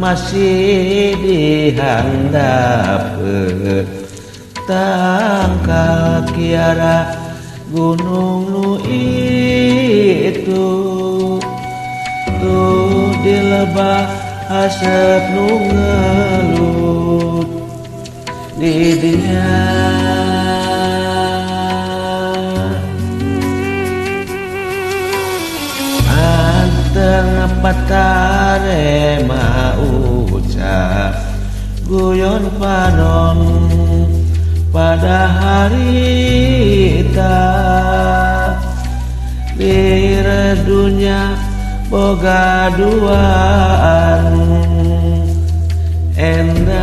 Masih dihandapkeun tangkal kiara gunung nu itu tuh dilebah asap nu ngelut di dinya anteng patare guyon panon pada hari di redunya boga duaan endah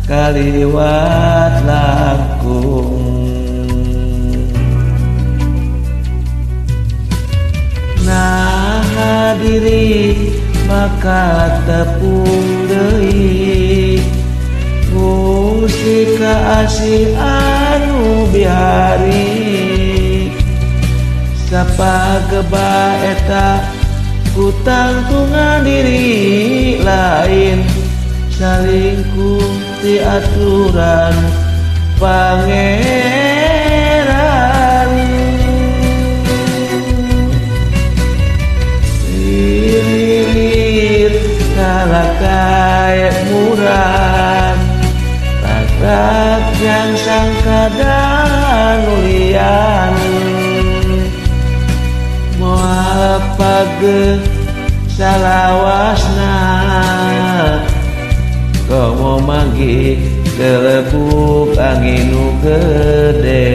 kaliwat langkung nah hadiri maka tepung deui musika asih anu bihari sapageba eta kutangtungan diri lain salingkuh ti aturan pangeran kalakai murad ragrak yang sangkadan ulian moal page salawasna komo manggi gelebuk angin nu gede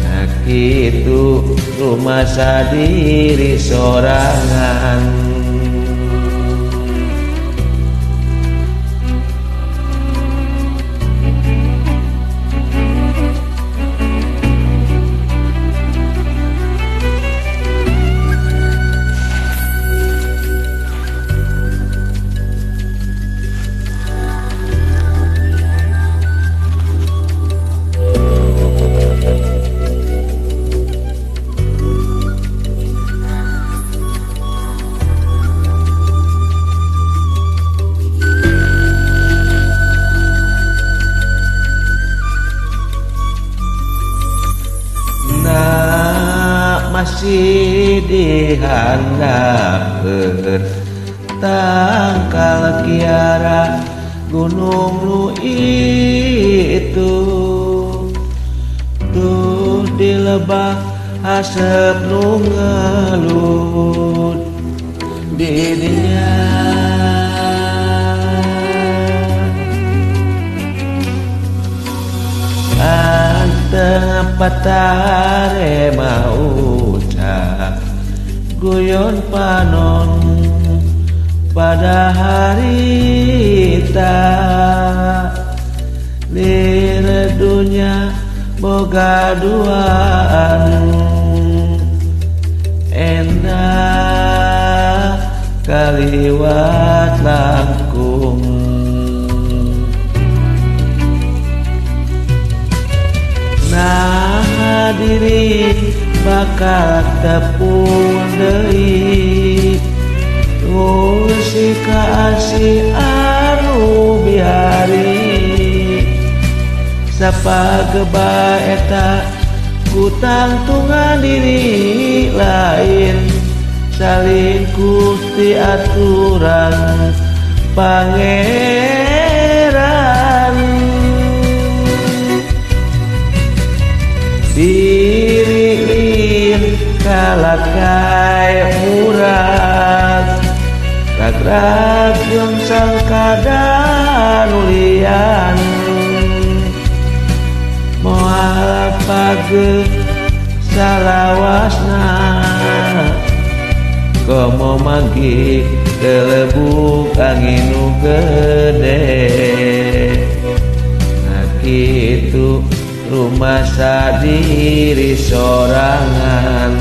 nah kitu rumah sadiri sorangan masih dihandapkeun tangkal kiara gunung nu itu tuh dilebah asap nu ngelut di dinya anteng patare mauca guyon panon pada hari di redunya boga duaan endah kaliwat langkung nah hadiri bakal tepung deui musika asih anu bihari sapageba eta kutangtungan diri lain salingkuh ti aturan pangeran diri kalakai murad ragrak jeung sangkadan ulian moal page salawasna komo manggi kelebuk angin nu gede. Nah kitu rumah sadiri sorangan.